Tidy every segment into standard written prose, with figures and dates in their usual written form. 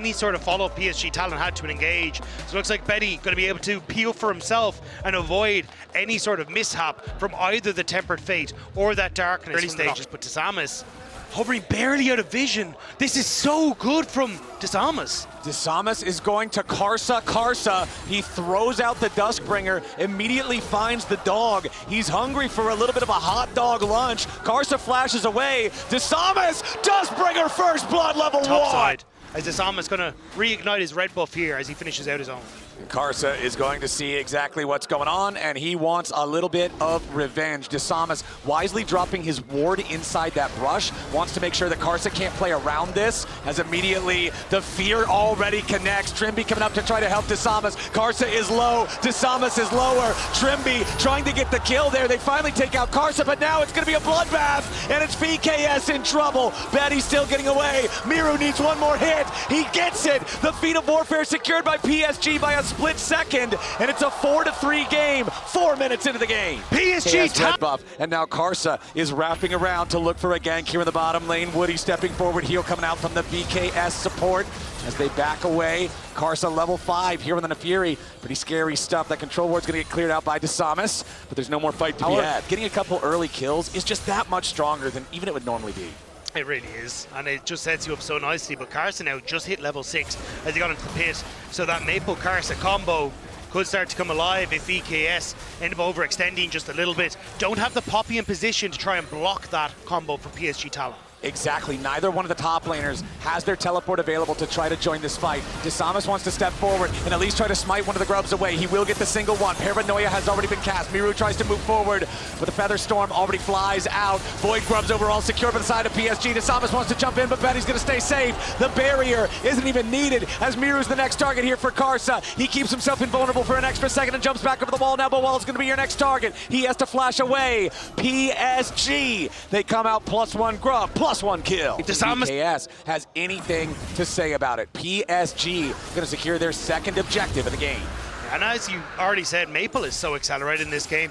any sort of follow-up PSG Talon had to engage. So it looks like Betty going to be able to peel for himself and avoid any sort of mishap from either the Tempered Fate or that Darkness early stages. But Disamas hovering barely out of vision. This is so good from Disamas. Disamas is going to Karsa. Karsa, he throws out the Duskbringer, immediately finds the dog. He's hungry for a little bit of a hot dog lunch. Karsa flashes away. Disamas, Duskbringer first blood level 1. Topside, as Disamas going to reignite his red buff here as he finishes out his own. Karsa is going to see exactly what's going on, and he wants a little bit of revenge. Disamas wisely dropping his ward inside that brush, wants to make sure that Karsa can't play around this, as immediately the fear already connects. Trimby coming up to try to help Disamas. Karsa is low, Disamas is lower. Trimby trying to get the kill there. They finally take out Karsa, but now it's going to be a bloodbath, and it's VKS in trouble. Betty still getting away. Miru needs one more hit. He gets it. The feat of warfare secured by PSG by a split second, and it's a 4-3 game, 4 minutes into the game. PSG red buff, and now Karsa is wrapping around to look for a gank here in the bottom lane. Woody stepping forward, heal coming out from the VKS support as they back away. Karsa level 5 here with the Fury. Pretty scary stuff. That control ward's gonna get cleared out by Disamas, but there's no more fight to be had. Getting a couple early kills is just that much stronger than even it would normally be. It really is, and it just sets you up so nicely. But Karsa now just hit level 6 as he got into the pit, so that Maple Karsa combo could start to come alive if VKS end up overextending just a little bit. Don't have the Poppy in position to try and block that combo from PSG Talon. Exactly. Neither one of the top laners has their teleport available to try to join this fight. Disamas wants to step forward and at least try to smite one of the grubs away. He will get the single one. Paranoia has already been cast. Miru tries to move forward, but the Feather Storm already flies out. Void grubs overall secure by the side of PSG. Disamas wants to jump in, but Betty's going to stay safe. The barrier isn't even needed as Miru's the next target here for Karsa. He keeps himself invulnerable for an extra second and jumps back over the wall. Now Bawal's going to be your next target. He has to flash away. PSG, they come out +1 grub, +1 kill. If VKS has anything to say about it, PSG going to secure their second objective of the game. And as you already said, Maple is so accelerated in this game.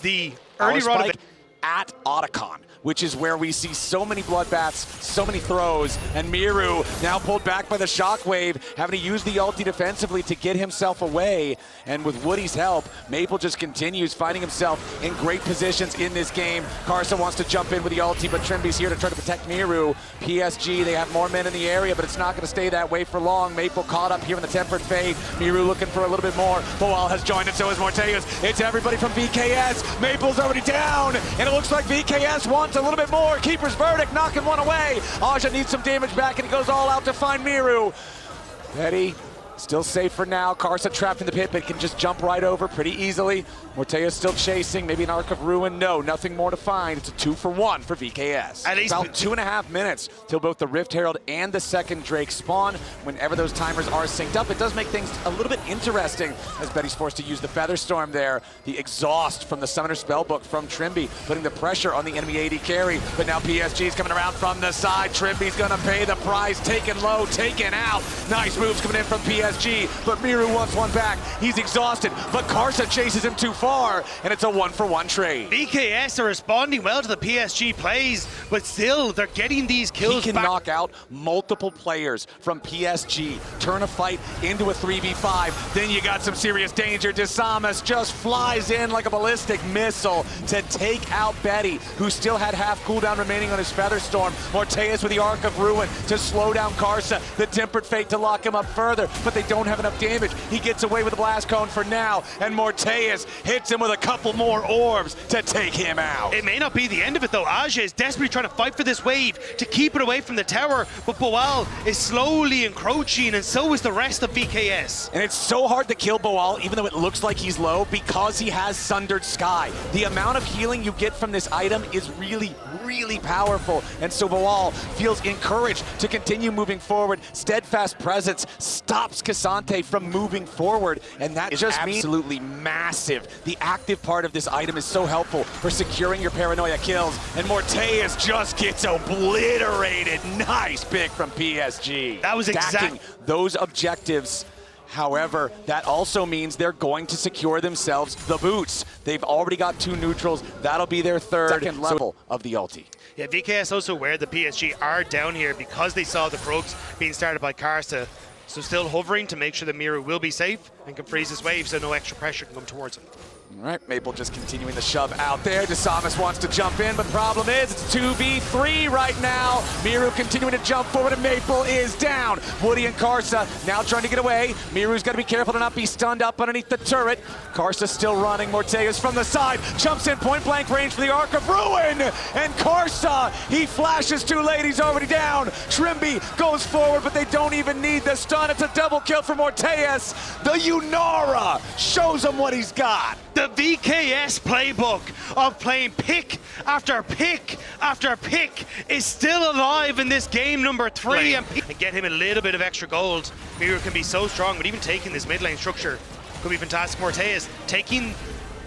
The early run of it at Otacon, which is where we see so many bloodbaths, so many throws, and Miru now pulled back by the shockwave, having to use the ulti defensively to get himself away. And with Woody's help, Maple just continues finding himself in great positions in this game. Karsa wants to jump in with the ulti, but Trimby's here to try to protect Miru. PSG, they have more men in the area, but it's not going to stay that way for long. Maple caught up here in the Tempered Fate. Miru looking for a little bit more. Boal has joined, and so is Morteus. It's everybody from VKS. Maple's already down, and it looks like VKS wants a little bit more. Keeper's verdict, knocking one away. Aja needs some damage back, and he goes all out to find Miru. Betty still safe for now. Karsa trapped in the pit, but can just jump right over pretty easily. Mortea's still chasing. Maybe an Arc of Ruin. No, nothing more to find. It's a 2-for-1 for VKS. At least about 2.5 minutes till both the Rift Herald and the second Drake spawn. Whenever those timers are synced up, it does make things a little bit interesting as Betty's forced to use the Feather Storm there. The exhaust from the Summoner Spellbook from Trimby, putting the pressure on the enemy AD carry. But now PSG's coming around from the side. Trimby's gonna pay the price. Taken low, taken out. Nice moves coming in from PSG, but Miru wants one back. He's exhausted, but Karsa chases him too far, and it's a 1-for-1 trade. VKS are responding well to the PSG plays, but still, they're getting these kills He can knock out multiple players from PSG, turn a fight into a 3v5. Then you got some serious danger. Disamas just flies in like a ballistic missile to take out Betty, who still had half cooldown remaining on his Feather Storm. Morteus with the Arc of Ruin to slow down Karsa. The Tempered Fate to lock him up further, but they don't have enough damage. He gets away with the Blast Cone for now, and Morteus hits him with a couple more orbs to take him out. It may not be the end of it though. Aja is desperately trying to fight for this wave to keep it away from the tower, but Boal is slowly encroaching, and so is the rest of VKS. And it's so hard to kill Boal, even though it looks like he's low, because he has Sundered Sky. The amount of healing you get from this item is really, really powerful, and so Boal feels encouraged to continue moving forward. Steadfast Presence stops Cassante from moving forward, and that is just absolutely massive. The active part of this item is so helpful for securing your Paranoia kills, and Morteus just gets obliterated. Nice pick from PSG. That was stacking those objectives. However, that also means they're going to secure themselves the boots. They've already got 2 neutrals. That'll be their second level of the ulti. Yeah, VKS also aware the PSG are down here because they saw the probes being started by Karsa. So still hovering to make sure that Miru will be safe and can freeze his wave so no extra pressure can come towards him. All right, Maple just continuing the shove out there. Desamas wants to jump in, but the problem is it's 2v3 right now. Miru continuing to jump forward, and Maple is down. Woody and Karsa now trying to get away. Miru's got to be careful to not be stunned up underneath the turret. Karsa still running. Morteus from the side, jumps in point-blank range for the Arc of Ruin. And Karsa, he flashes too late. He's already down. Trimby goes forward, but they don't even need the stun. It's a double kill for Morteus. The Unara shows him what he's got. The VKS playbook of playing pick after pick after pick is still alive in this game number 3. And get him a little bit of extra gold. Miru can be so strong, but even taking this mid lane structure could be fantastic. Morteus taking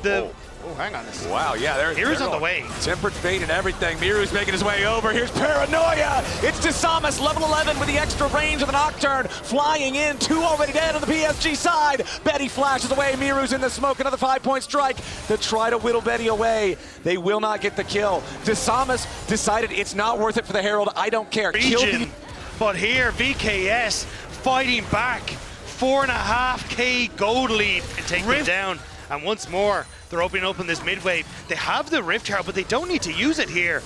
the... Oh, hang on. Wow, yeah, Miru's on the way. Tempered Fate and everything. Miru's making his way over. Here's Paranoia. It's Desamas, level 11 with the extra range of the Nocturne. Flying in, 2 already dead on the PSG side. Betty flashes away. Miru's in the smoke. Another 5-point strike to try to whittle Betty away. They will not get the kill. Desamas decided it's not worth it for the Herald. I don't care. But here, VKS fighting back. 4.5k gold lead and take them down. And once more, they're opening up in this mid wave. They have the Rift Herald, but they don't need to use it here.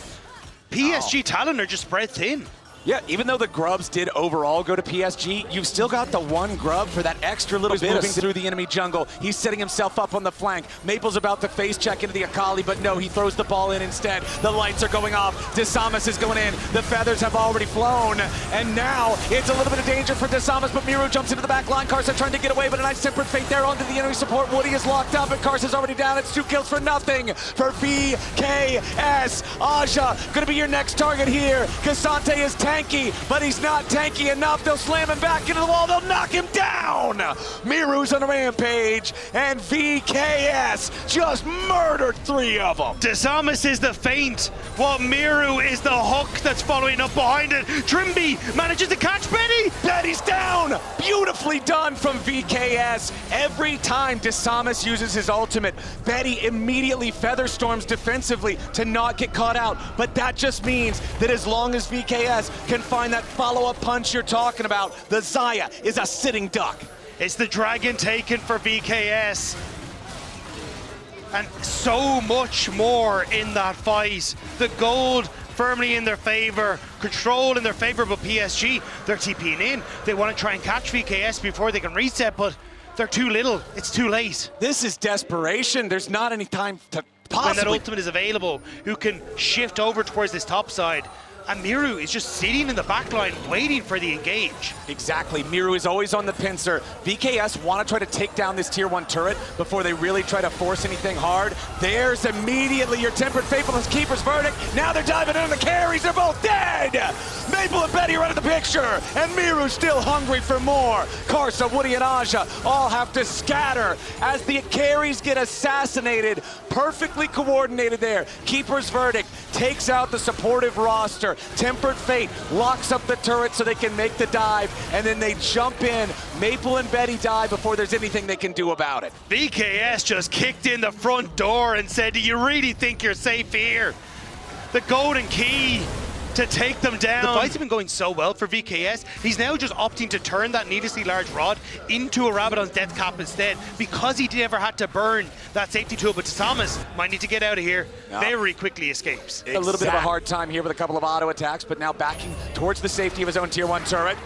PSG Talon are just spread thin. Yeah, even though the grubs did overall go to PSG, you've still got the one grub for that extra little bit moving through the enemy jungle. He's setting himself up on the flank. Maple's about to face check into the Akali, but no, he throws the ball in instead. The lights are going off. Desamas is going in. The feathers have already flown. And now it's a little bit of danger for Desamas, but Miru jumps into the back line. Karsa trying to get away, but a nice Tempered Fate there onto the enemy support. Woody is locked up, and Karsa's already down. It's 2 kills for nothing for VKS. Aja gonna be your next target here. Cassante is tanky, but he's not tanky enough. They'll slam him back into the wall. They'll knock him down. Miru's on a rampage, and VKS just murdered 3 of them. Desamas is the feint, while Miru is the hook that's following up behind it. Trimby manages to catch Betty. Betty's down. Beautifully done from VKS. Every time Desamas uses his ultimate, Betty immediately feather storms defensively to not get caught out. But that just means that as long as VKS can find that follow-up punch you're talking about, the Xayah is a sitting duck. It's the dragon taken for VKS. And so much more in that fight. The gold firmly in their favor, control in their favor, but PSG, they're TPing in. They want to try and catch VKS before they can reset, but they're too little. It's too late. This is desperation. There's not any time to possibly... When that ultimate is available, who can shift over towards this top side. And Miru is just sitting in the back line waiting for the engage. Exactly. Miru is always on the pincer. VKS want to try to take down this tier 1 turret before they really try to force anything hard. There's immediately your Tempered Faithfulness Keeper's Verdict. Now they're diving in the carries. They're both dead. Maple and Betty are out of the picture. And Miru's still hungry for more. Karsa, Woody, and Aja all have to scatter as the carries get assassinated. Perfectly coordinated there. Keeper's Verdict takes out the supportive roster. Tempered Fate locks up the turret so they can make the dive, and then they jump in. Maple and Betty die before there's anything they can do about it. VKS just kicked in the front door and said, do you really think you're safe here? The golden key to take them down. The fights have been going so well for VKS. He's now just opting to turn that needlessly large rod into a Rabadon's death cap instead, because he never had to burn that safety tool. But Desamas might need to get out of here. Very quickly escapes. A little bit of a hard time here with a couple of auto attacks, but now backing towards the safety of his own tier 1 turret.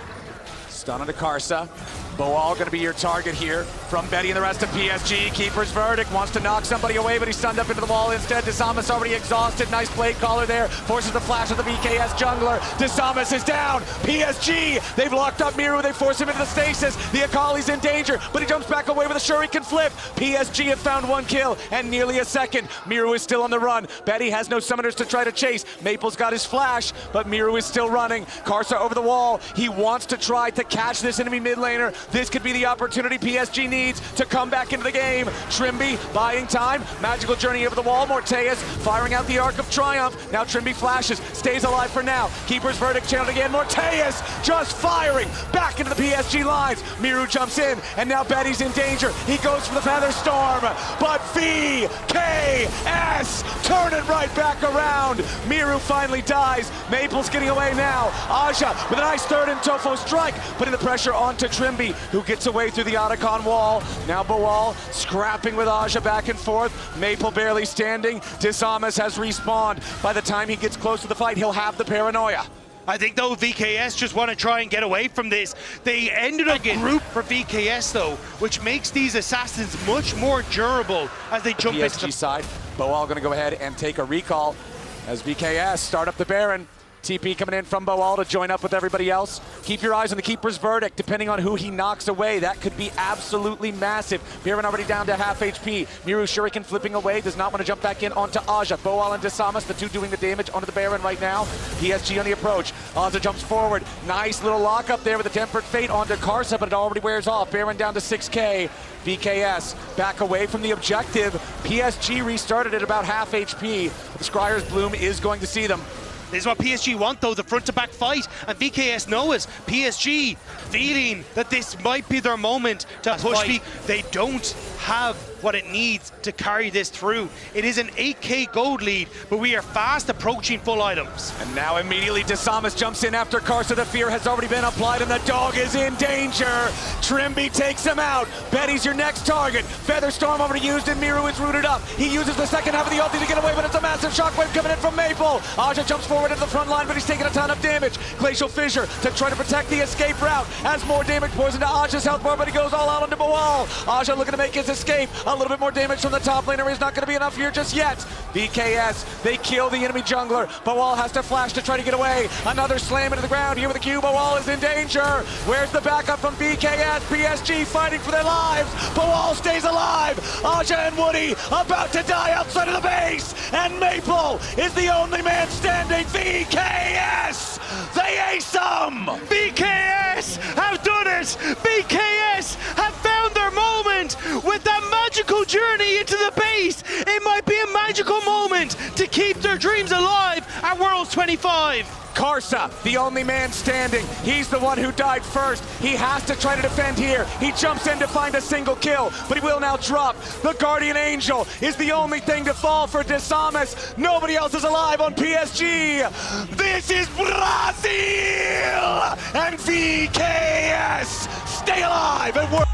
Stun onto Karsa. Boal going to be your target here from Betty and the rest of PSG. Keeper's Verdict wants to knock somebody away, but he's stunned up into the wall instead. Desamas already exhausted. Nice blade caller there. Forces the flash of the VKS jungler. Desamas is down. PSG, they've locked up Miru. They force him into the stasis. The Akali's in danger, but he jumps back away with a shuriken flip. PSG have found 1 kill and nearly a second. Miru is still on the run. Betty has no summoners to try to chase. Maple's got his flash, but Miru is still running. Karsa over the wall. He wants to try to catch this enemy mid laner. This could be the opportunity PSG needs to come back into the game. Trimby buying time. Magical journey over the wall. Morteus firing out the Arc of Triumph. Now Trimby flashes, stays alive for now. Keeper's verdict channeled again. Morteus just firing back into the PSG lines. Miru jumps in, and now Betty's in danger. He goes for the Feather Storm, but VKS turn it right back around. Miru finally dies. Maple's getting away now. Aja with a nice third and Tofo strike, putting the pressure onto Trimby, who gets away through the Otacon wall. Now Boal scrapping with Aja back and forth. Maple barely standing. Disamas has respawned. By the time he gets close to the fight, he'll have the paranoia. I think, though, VKS just want to try and get away from this. They ended up in group for VKS, though, which makes these assassins much more durable as they jump into the side. Boal going to go ahead and take a recall as VKS start up the Baron. TP coming in from Boal to join up with everybody else. Keep your eyes on the Keeper's verdict. Depending on who he knocks away, that could be absolutely massive. Baron already down to half HP. Miru Shuriken flipping away, does not want to jump back in onto Aja. Boal and Disamas, the two doing the damage onto the Baron right now. PSG on the approach. Aja jumps forward. Nice little lock up there with the Tempered Fate onto Karsa, but it already wears off. Baron down to 6K. VKS back away from the objective. PSG restarted at about half HP. The Scryer's Bloom is going to see them. This is what PSG want, though, the front-to-back fight, and VKS know it. PSG feeling that this might be their moment to push. They don't have what it needs to carry this through. It is an 8K gold lead, but we are fast approaching full items. And now immediately Disamas jumps in after Karsa. The fear has already been applied, and the dog is in danger. Trimby takes him out. Betty's your next target. Featherstorm already used, and Miru is rooted up. He uses the second half of the ulti to get away, but it's a massive shockwave coming in from Maple. Aja jumps forward into the front line, but he's taking a ton of damage. Glacial Fissure to try to protect the escape route. Has more damage poison to Aja's health bar, but he goes all out onto Boal. Aja looking to make his escape. A little bit more damage from the top laner is not going to be enough here just yet. VKS, they kill the enemy jungler. Boal has to flash to try to get away. Another slam into the ground here with the Q. Boal is in danger. Where's the backup from VKS? PSG fighting for their lives. Boal stays alive. Aja and Woody about to die outside of the base. And Maple is the only man standing. VKS, they ace them. VKS have done it. VKS have found their moment with that magical journey into the base. It might be a magical moment to keep their dreams alive at Worlds 25. Karsa, the only man standing. He's the one who died first. He has to try to defend here. He jumps in to find a single kill, but he will now drop. The Guardian Angel is the only thing to fall for Disamas. Nobody else is alive on PSG. This is Brazil! And VKS stay alive and work.